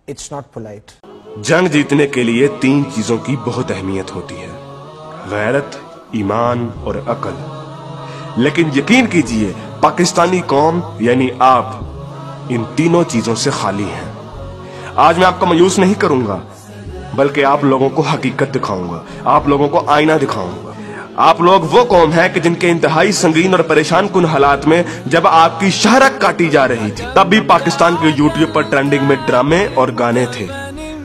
It's not polite. जंग जीतने के लिए 3 चीजों की बहुत अहमियत होती है, गैरत, ईमान और अकल। लेकिन यकीन कीजिए पाकिस्तानी कौम यानी आप इन तीनों चीजों से खाली हैं। आज मैं आपको मायूस नहीं करूंगा, बल्कि आप लोगों को हकीकत दिखाऊंगा, आप लोगों को आईना दिखाऊंगा। आप लोग वो कौम है कि जिनके इंतहाई संगीन और परेशान कुन हालात में जब आपकी शहरत काटी जा रही थी, तब भी पाकिस्तान के यूट्यूब पर ट्रेंडिंग में ड्रामे और गाने थे।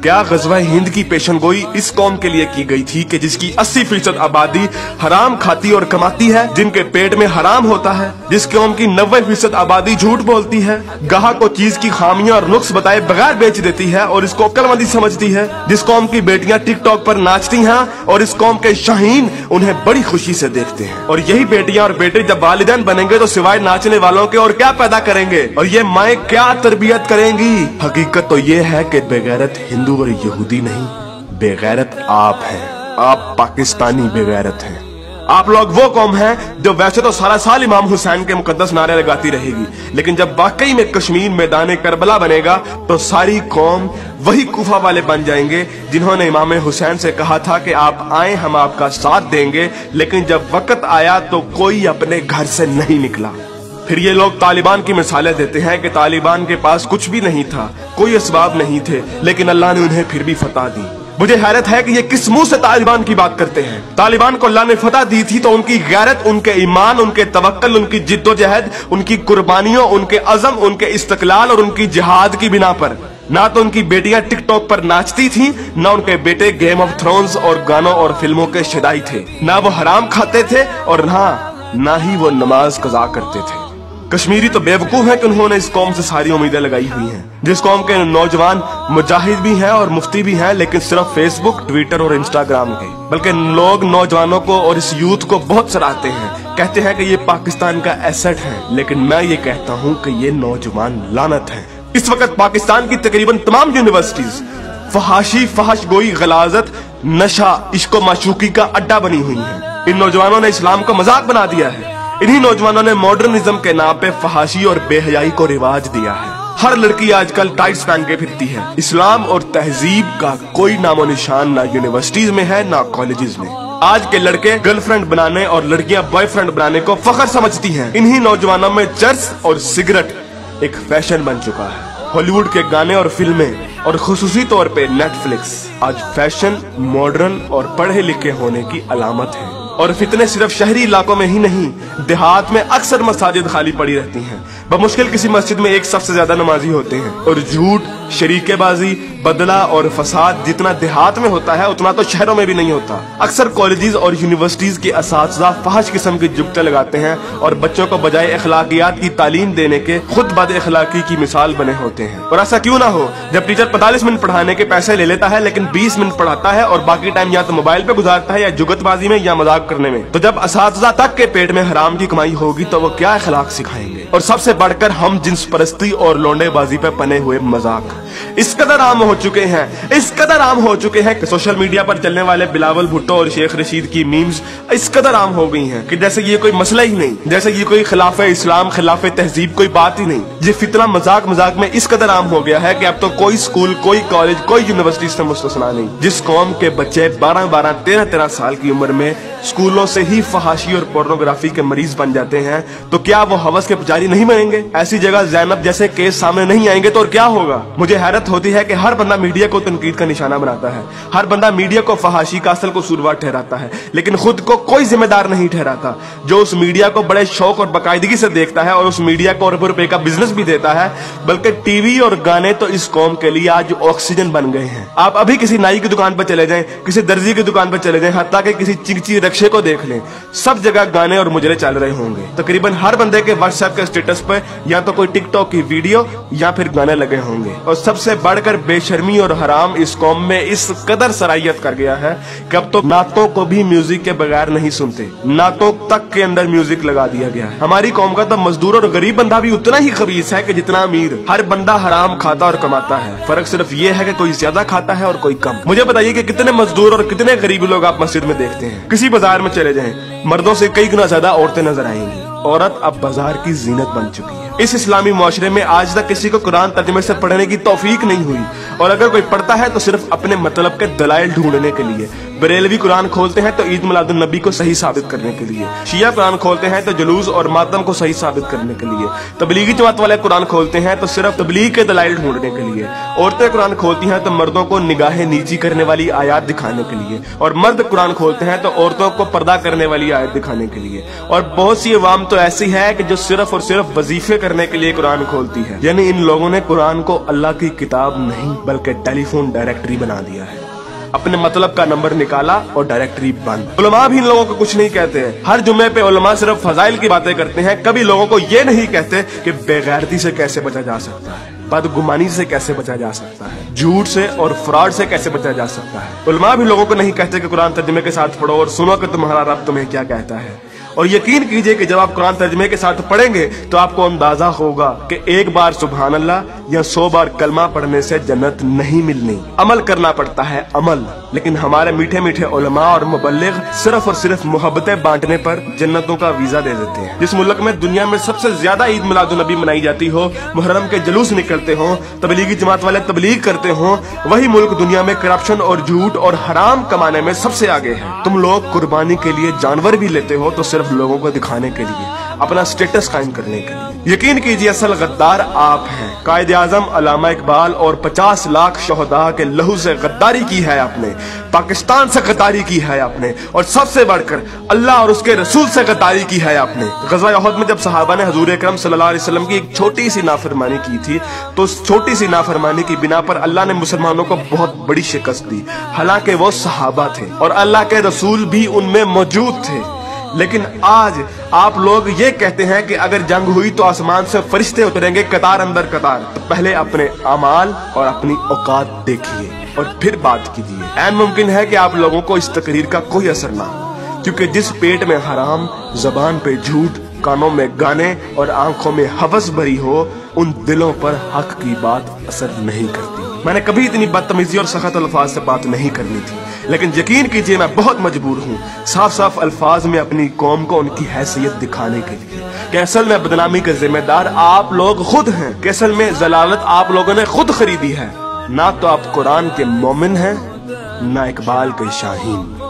क्या गज़वा हिंद की पेशनगोई इस कौम के लिए की गई थी कि जिसकी 80% आबादी हराम खाती और कमाती है, जिनके पेट में हराम होता है, जिस कौम की 90% आबादी झूठ बोलती है, गाहक को चीज की खामियां और नुक्स बताए बगैर बेच देती है और इसको अक्लमंदी समझती है, जिस कौम की बेटियां टिकटॉक पर नाचती हैं और इस कौम के शाहीन उन्हें बड़ी खुशी से देखते हैं। और यही बेटियां और बेटे जब वालिदैन बनेंगे तो सिवाय नाचने वालों के और क्या पैदा करेंगे, और ये माएँ क्या तरबियत करेंगी। हकीकत तो ये है कि बेगैरत हिंदू और यहूदी नहीं, बेगैरत आप हैं। आप पाकिस्तानी बेगैरत हैं। आप लोग वो कौम हैं जो वैसे तो सारा साल इमाम हुसैन के मुकद्दस नारे लगाती रहेगी, लेकिन जब वाकई में कश्मीर मैदान करबला बनेगा तो सारी कौम वही कूफा वाले बन जाएंगे जिन्होंने इमाम हुसैन से कहा था कि आप आए हम आपका साथ देंगे, लेकिन जब वक्त आया तो कोई अपने घर से नहीं निकला। फिर ये लोग तालिबान की मिसालें देते हैं कि तालिबान के पास कुछ भी नहीं था, कोई असबाब नहीं थे, लेकिन अल्लाह ने उन्हें फिर भी फतह दी। मुझे हैरत है कि ये किस मुंह से तालिबान की बात करते हैं। तालिबान को अल्लाह ने फतह दी थी तो उनकी गैरत, उनके ईमान, उनके तवक्कल, उनकी जिद्दोजहद, उनकी कुर्बानियों, उनके अज़म, उनके इस्तक़लाल और उनकी जिहाद की बिना पर। ना तो उनकी बेटियां टिकटॉक पर नाचती थीं, ना उनके बेटे गेम ऑफ थ्रोन्स और गानों और फिल्मों के शदाई थे, ना वो हराम खाते थे और ना ही वो नमाज कज़ा करते थे। कश्मीरी तो बेवकूफ है कि उन्होंने इस कौम से सारी उम्मीदें लगाई हुई हैं, जिस कौम के नौजवान मुजाहिद भी हैं और मुफ्ती भी हैं, लेकिन सिर्फ फेसबुक, ट्विटर और इंस्टाग्राम के। बल्कि लोग नौजवानों को और इस यूथ को बहुत सराहते हैं, कहते हैं कि ये पाकिस्तान का एसेट है, लेकिन मैं ये कहता हूँ कि ये नौजवान लानत है। इस वक्त पाकिस्तान की तकरीबन तमाम यूनिवर्सिटीज फहाशी, फहशगोई, गलाजत, नशा, इश्क माशूकी का अड्डा बनी हुई है। इन नौजवानों ने इस्लाम का मजाक बना दिया है। इन्हीं नौजवानों ने मॉडर्निज्म के नाम पे फहाशी और बेहयाई को रिवाज दिया है। हर लड़की आजकल टाइट्स पहन के फिरती है। इस्लाम और तहजीब का कोई नामो निशान ना यूनिवर्सिटीज में है ना कॉलेजेस में। आज के लड़के गर्लफ्रेंड बनाने और लड़कियां बॉयफ्रेंड बनाने को फख्र समझती हैं। इन्हीं नौजवानों में चर्च और सिगरेट एक फैशन बन चुका है। हॉलीवुड के गाने और फिल्में और खुसूसी तौर पे नेटफ्लिक्स आज फैशन, मॉडर्न और पढ़े लिखे होने की अलामत है। और फितने सिर्फ शहरी इलाकों में ही नहीं, देहात में अक्सर मसाजिद खाली पड़ी रहती हैं। बमुश्किल किसी मस्जिद में एक सबसे ज्यादा नमाजी होते हैं। और झूठ, शरीकेबाजी, बदला और फसाद जितना देहात में होता है उतना तो शहरों में भी नहीं होता। अक्सर कॉलेजेस और यूनिवर्सिटीज के असातिज़ा फहश किस्म की जुगते लगाते हैं और बच्चों को बजाय अखलाकियात की तालीम देने के खुद बद अखलाकी की मिसाल बने होते हैं। और ऐसा क्यों ना हो, जब टीचर 45 मिनट पढ़ाने के पैसे ले लेता है लेकिन 20 मिनट पढ़ाता है और बाकी टाइम या तो मोबाइल पे गुजारता है या जुगतबाजी में या मजाक करने में, तो जब असातिज़ा तक के पेट में हराम की कमाई होगी तो वो क्या अखलाक सिखाएंगे। और सबसे बढ़कर हम जिन्स परस्ती और लौंडेबाजी पे पने हुए मजाक इस कदर आम हो चुके हैं, इस कदर आम हो चुके हैं कि सोशल मीडिया पर चलने वाले बिलावल भुट्टो और शेख रशीद की मीम्स इस कदर आम हो गई हैं कि जैसे ये कोई मसला ही नहीं, जैसे ये कोई खिलाफ इस्लाम, खिलाफ तहजीब कोई बात ही नहीं। ये फितना मजाक मजाक में इस कदर आम हो गया है कि अब तो कोई स्कूल, कोई कॉलेज, कोई यूनिवर्सिटी से मुस्तस्ना नहीं। जिस कौम के बच्चे 12-12, 13-13 साल की उम्र में स्कूलों से ही फहाशी और पोर्नोग्राफी के मरीज बन जाते हैं, तो क्या वो हवस के पुजारी नहीं बनेंगे? ऐसी जगह ज़ैनब जैसे केस सामने नहीं आएंगे तो और क्या होगा? मुझे हैरत होती है कि हर बंदा मीडिया को तनकीद का निशाना बनाता है, हर बंदा मीडिया को फहाशी का असल कसूरवार ठहराता है, लेकिन खुद को कोई जिम्मेदार नहीं ठहराता, जो उस मीडिया को बड़े शौक और बाकायदगी से देखता है और उस मीडिया को अरबों रुपए का बिजनेस भी देता है। बल्कि टीवी और गाने तो इस कौम के लिए आज ऑक्सीजन बन गए हैं। आप अभी किसी नाई की दुकान पर चले जाएं, किसी दर्जी की दुकान पर चले जाएं, हत्ता कि किसी चिंची रक्षे को देख लें, सब जगह गाने और मुजरे चल रहे होंगे। तकरीबन हर बंदे के व्हाट्सएप के स्टेटस पर या तो कोई टिकटॉक की वीडियो या फिर गाने लगे होंगे। और सबसे बढ़कर बेशर्मी और हराम इस कौम में इस कदर सराहियत कर गया है कि अब तो नातों को भी म्यूजिक के बगैर नहीं सुनते, नातों तक के अंदर म्यूजिक लगा दिया गया है। हमारी कौम का तो मजदूर और गरीब बंदा भी उतना ही खबीस है कि जितना अमीर। हर बंदा हराम खाता और कमाता है, फर्क सिर्फ ये है कि कोई ज्यादा खाता है और कोई कम। मुझे बताइए कि कितने मजदूर और कितने गरीब लोग आप मस्जिद में देखते हैं? किसी बाजार में चले जाएं, मर्दों से कई गुना ज्यादा औरतें नजर आएंगी। औरत अब बाजार की जीनत बन चुकी है। इस इस्लामी मुआशरे में आज तक किसी को कुरान तर्जुमे से पढ़ने की तौफीक नहीं हुई और अगर कोई पढ़ता है तो सिर्फ अपने मतलब के दलाइल ढूंढने के लिए। बरेलवी कुरान खोलते हैं तो ईद मिलादुन नबी को सही साबित करने के लिए। शिया कुरान खोलते हैं तो जुलूस और मातम को सही साबित करने के लिए। तबलीगी जमात वाले कुरान खोलते हैं तो सिर्फ तबलीग के दलाइल ढूंढने के लिए। औरतें कुरान खोलती हैं तो मर्दों को निगाहें नीची करने वाली आयत दिखाने के लिए, और मर्द कुरान खोलते हैं तो औरतों को पर्दा करने वाली आयत दिखाने के लिए। और बहुत सी अवाम तो ऐसी है कि जो सिर्फ और सिर्फ वजीफे करने के लिए कुरान खोलती है। यानी इन लोगों ने कुरान को अल्लाह की किताब नहीं बल्कि टेलीफोन डायरेक्टरी बना दिया है। अपने मतलब का नंबर निकाला और डायरेक्टरी बंद। उलमा भी इन लोगों को कुछ नहीं कहते हैं। हर जुम्मे पे उलमा सिर्फ फजाइल की बातें करते हैं, कभी लोगों को ये नहीं कहते कि बेगैरती से कैसे बचा जा सकता है, बदगुमानी से कैसे बचा जा सकता है, झूठ से और फ्रॉड से कैसे बचा जा सकता है। उलमा भी लोगों को नहीं कहते कि कुरान तर्जुमे के साथ पढ़ो और सुनो कि तुम्हारा रब तुम्हें क्या कहता है। और यकीन कीजिए कि जब आप कुरान तर्जुमे के साथ पढ़ेंगे तो आपको अंदाजा होगा कि एक बार सुभान अल्लाह या 100 बार कलमा पढ़ने से जन्नत नहीं मिलनी। अमल करना पड़ता है, अमल। लेकिन हमारे मीठे मीठे उलमा और मुबल्लिग सिर्फ और सिर्फ मोहब्बतें बांटने पर जन्नतों का वीजा दे देते हैं। जिस मुल्क में दुनिया में सबसे ज्यादा ईद मिलादुन नबी मनाई जाती हो, मुहर्रम के जुलूस निकलते हो, तबलीगी जमात वाले तबलीग करते हो, वही मुल्क दुनिया में करप्शन और झूठ और हराम कमाने में सबसे आगे है। तुम लोग कुर्बानी के लिए जानवर भी लेते हो तो सिर्फ लोगों को दिखाने के लिए, अपना स्टेटस कायम करने के लिए। यकीन कीजिए असल गद्दार आप हैं। कायदे आजम अल्लामा इकबाल और 50 लाख शोहदा के लहू से गद्दारी की है आपने, पाकिस्तान से गद्दारी की है आपने, और सबसे बढ़कर अल्लाह और उसके रसूल से गद्दारी की है आपने। गज़वा उहद में जब सहाबा ने हुजूर अकरम सल्लल्लाहु अलैहि वसल्लम की एक छोटी सी नाफरमानी की थी, तो उस छोटी सी नाफरमानी की बिना पर अल्लाह ने मुसलमानों को बहुत बड़ी शिकस्त दी। हालांकि वो सहाबा थे और अल्लाह के रसूल भी उनमें मौजूद थे। लेकिन आज आप लोग ये कहते हैं कि अगर जंग हुई तो आसमान से फरिश्ते उतरेंगे कतार अंदर कतार। तो पहले अपने अमाल और अपनी औकात देखिए और फिर बात कीजिए। ऐन मुमकिन है कि आप लोगों को इस तकरीर का कोई असर ना हो, क्योंकि जिस पेट में हराम, जबान पे झूठ, कानों में गाने और आंखों में हवस भरी हो, उन दिलों पर हक की बात असर नहीं करती। मैंने कभी इतनी बदतमीजी और सख्त अल्फाज से बात नहीं करनी थी, लेकिन यकीन कीजिए मैं बहुत मजबूर हूँ साफ साफ अल्फाज में अपनी कौम को उनकी हैसियत दिखाने के लिए कि असल में बदनामी के जिम्मेदार आप लोग खुद हैं, कि असल में जलालत आप लोगों ने खुद खरीदी है। ना तो आप कुरान के मोमिन हैं, ना इकबाल के शाहीन।